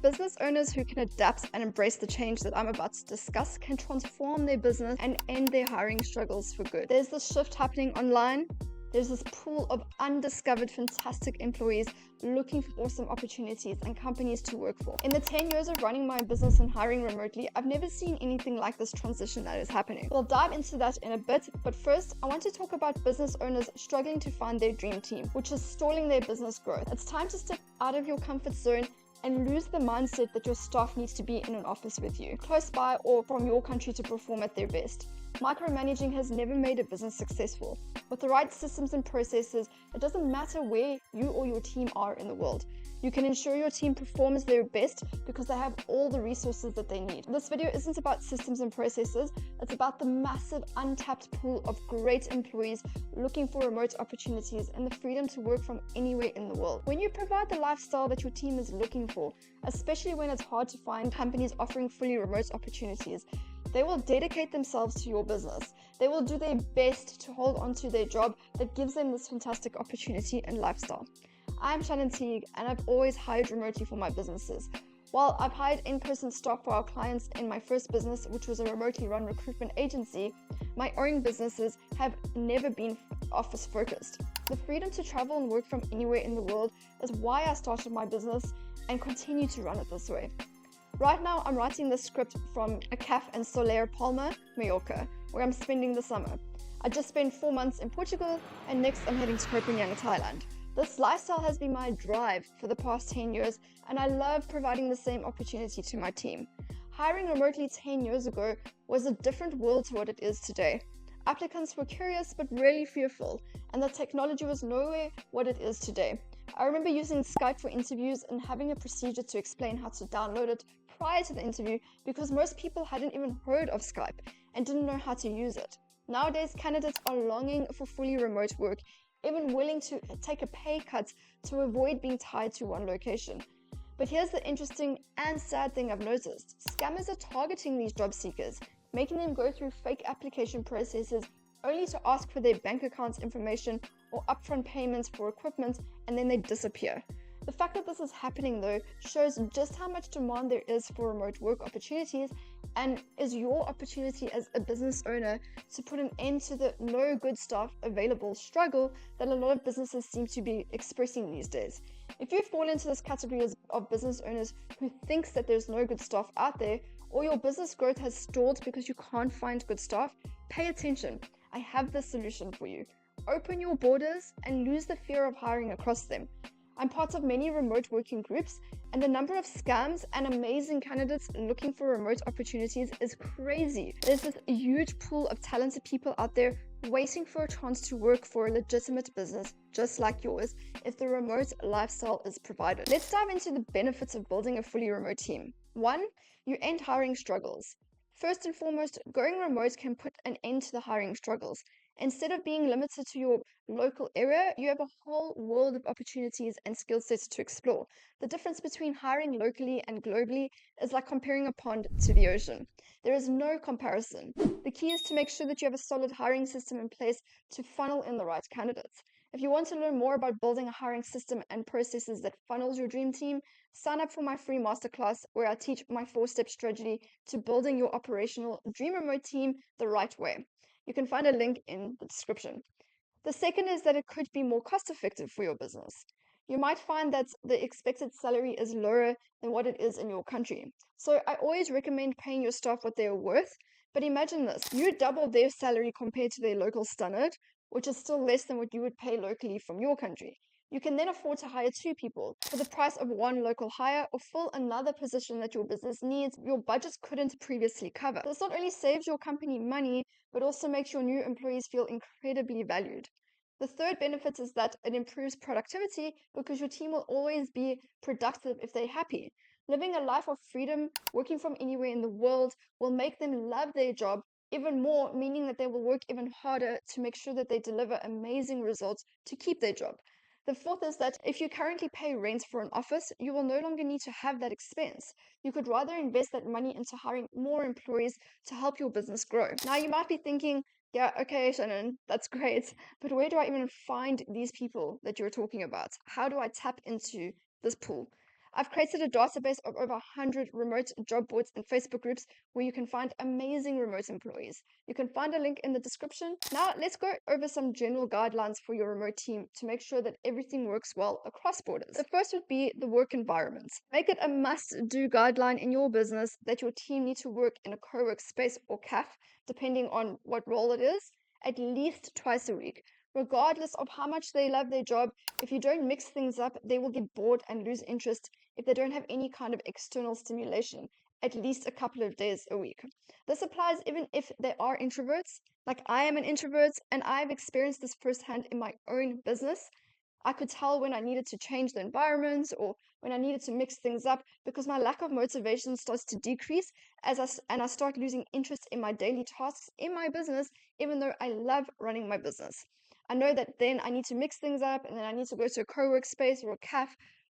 Business owners who can adapt and embrace the change that I'm about to discuss can transform their business and end their hiring struggles for good. There's this shift happening online. There's this pool of undiscovered fantastic employees looking for awesome opportunities and companies to work for. In the 10 years of running my business and hiring remotely, I've never seen anything like this transition that is happening. We'll dive into that in a bit, but first, I want to talk about business owners struggling to find their dream team, which is stalling their business growth. It's time to step out of your comfort zone and lose the mindset that your staff needs to be in an office with you, close by or from your country to perform at their best. Micromanaging has never made a business successful. With the right systems and processes, it doesn't matter where you or your team are in the world. You can ensure your team performs their best because they have all the resources that they need. This video isn't about systems and processes, it's about the massive untapped pool of great employees looking for remote opportunities and the freedom to work from anywhere in the world. When you provide the lifestyle that your team is looking for, especially when it's hard to find companies offering fully remote opportunities, they will dedicate themselves to your business. They will do their best to hold on to their job that gives them this fantastic opportunity and lifestyle. I'm Shannon Teague, and I've always hired remotely for my businesses. While I've hired in-person staff for our clients in my first business, which was a remotely run recruitment agency, my own businesses have never been office focused. The freedom to travel and work from anywhere in the world is why I started my business and continue to run it this way. Right now, I'm writing the script from a cafe in Soler Palma, Mallorca, where I'm spending the summer. I just spent 4 months in Portugal, and next I'm heading to Koh Phangan, Thailand. This lifestyle has been my drive for the past 10 years, and I love providing the same opportunity to my team. Hiring remotely 10 years ago was a different world to what it is today. Applicants were curious but really fearful, and the technology was nowhere what it is today. I remember using Skype for interviews and having a procedure to explain how to download it prior to the interview because most people hadn't even heard of Skype and didn't know how to use it. Nowadays, candidates are longing for fully remote work, even willing to take a pay cut to avoid being tied to one location. But here's the interesting and sad thing I've noticed. Scammers are targeting these job seekers, making them go through fake application processes only to ask for their bank account information or upfront payments for equipment, and then they disappear. The fact that this is happening though shows just how much demand there is for remote work opportunities, and is your opportunity as a business owner to put an end to the no good staff available struggle that a lot of businesses seem to be expressing these days. If you fall into this category of business owners who thinks that there's no good staff out there, or your business growth has stalled because you can't find good staff, pay attention. I have the solution for you. Open your borders and lose the fear of hiring across them. I'm part of many remote working groups, and the number of scams and amazing candidates looking for remote opportunities is crazy. There's this huge pool of talented people out there waiting for a chance to work for a legitimate business just like yours if the remote lifestyle is provided. Let's dive into the benefits of building a fully remote team. 1. You end hiring struggles. First and foremost, going remote can put an end to the hiring struggles. Instead of being limited to your local area, you have a whole world of opportunities and skill sets to explore. The difference between hiring locally and globally is like comparing a pond to the ocean. There is no comparison. The key is to make sure that you have a solid hiring system in place to funnel in the right candidates. If you want to learn more about building a hiring system and processes that funnels your dream team, sign up for my free masterclass where I teach my 4-step strategy to building your operational dream remote team the right way. You can find a link in the description. The second is that it could be more cost effective for your business. You might find that the expected salary is lower than what it is in your country. So I always recommend paying your staff what they are worth. But imagine this, you double their salary compared to their local standard, which is still less than what you would pay locally from your country. You can then afford to hire 2 people for the price of 1 local hire or fill another position that your business needs your budgets couldn't previously cover. This not only saves your company money, but also makes your new employees feel incredibly valued. The third benefit is that it improves productivity because your team will always be productive if they're happy. Living a life of freedom, working from anywhere in the world, will make them love their job even more, meaning that they will work even harder to make sure that they deliver amazing results to keep their job. The fourth is that if you currently pay rent for an office, you will no longer need to have that expense. You could rather invest that money into hiring more employees to help your business grow. Now you might be thinking, yeah, okay, Shannon, that's great, but where do I even find these people that you're talking about? How do I tap into this pool? I've created a database of over 100 remote job boards and Facebook groups where you can find amazing remote employees. You can find a link in the description. Now, let's go over some general guidelines for your remote team to make sure that everything works well across borders. The first would be the work environment. Make it a must-do guideline in your business that your team need to work in a co-work space or CAF, depending on what role it is, at least twice a week. Regardless of how much they love their job, if you don't mix things up, they will get bored and lose interest if they don't have any kind of external stimulation, at least a couple of days a week. This applies even if they are introverts. Like I am an introvert and I've experienced this firsthand in my own business. I could tell when I needed to change the environment or when I needed to mix things up because my lack of motivation starts to decrease I start losing interest in my daily tasks in my business, even though I love running my business. I know that then I need to mix things up and then I need to go to a co-work space or a CAF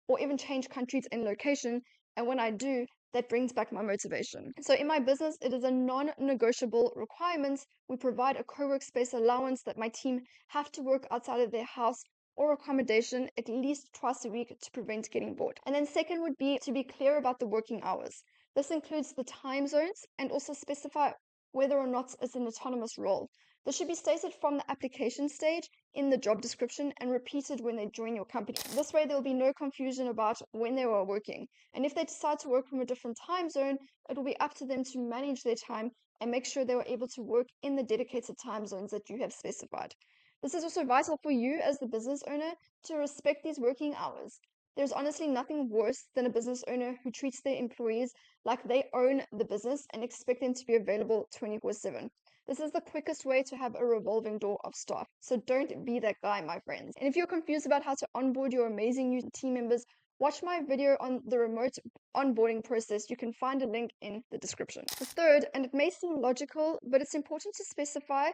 or even change countries and location. And when I do, that brings back my motivation. So in my business, it is a non-negotiable requirement. We provide a co-work space allowance that my team have to work outside of their house or accommodation at least twice a week to prevent getting bored. And then second would be to be clear about the working hours. This includes the time zones and also specify whether or not it's an autonomous role. This should be stated from the application stage in the job description and repeated when they join your company. This way there will be no confusion about when they are working. And if they decide to work from a different time zone, it will be up to them to manage their time and make sure they are able to work in the dedicated time zones that you have specified. This is also vital for you as the business owner to respect these working hours. There's honestly nothing worse than a business owner who treats their employees like they own the business and expect them to be available 24/7. This is the quickest way to have a revolving door of staff. So don't be that guy, my friends. And if you're confused about how to onboard your amazing new team members, watch my video on the remote onboarding process. You can find a link in the description. The third, and it may seem logical, but it's important to specify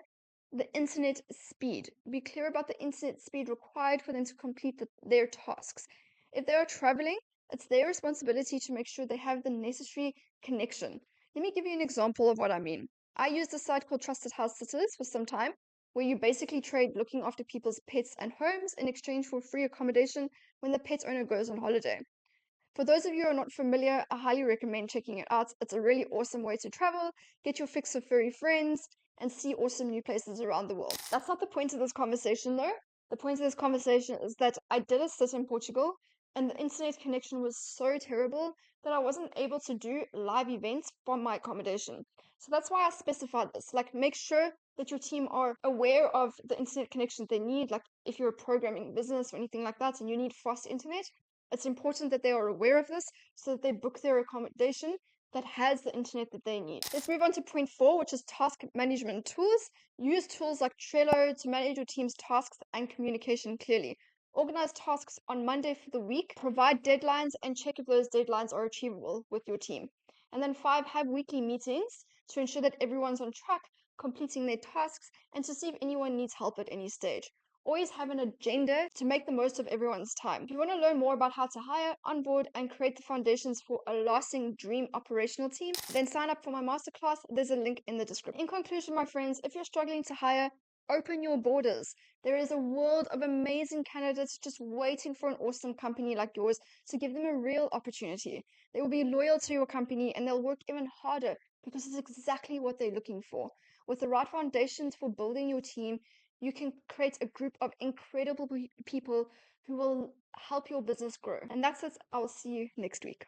the internet speed. Be clear about the internet speed required for them to complete their tasks. If they are traveling, it's their responsibility to make sure they have the necessary connection. Let me give you an example of what I mean. I used a site called Trusted House Sitters for some time, where you basically trade looking after people's pets and homes in exchange for free accommodation when the pet owner goes on holiday. For those of you who are not familiar, I highly recommend checking it out. It's a really awesome way to travel, get your fix of furry friends, and see awesome new places around the world. That's not the point of this conversation though. The point of this conversation is that I did a sit in Portugal and the internet connection was so terrible that I wasn't able to do live events from my accommodation. So that's why I specified this. Like, make sure that your team are aware of the internet connection they need. Like, if you're a programming business or anything like that and you need fast internet, it's important that they are aware of this so that they book their accommodation that has the internet that they need. Let's move on to point 4, which is task management tools. Use tools like Trello to manage your team's tasks and communication clearly. Organize tasks on Monday for the week, provide deadlines, and check if those deadlines are achievable with your team. And then 5, have weekly meetings to ensure that everyone's on track, completing their tasks, and to see if anyone needs help at any stage. Always have an agenda to make the most of everyone's time. If you want to learn more about how to hire, onboard, and create the foundations for a lasting dream operational team, then sign up for my masterclass. There's a link in the description. In conclusion, my friends, if you're struggling to hire, open your borders. There is a world of amazing candidates just waiting for an awesome company like yours to give them a real opportunity. They will be loyal to your company and they'll work even harder because it's exactly what they're looking for. With the right foundations for building your team, you can create a group of incredible people who will help your business grow. And that's it. I will see you next week.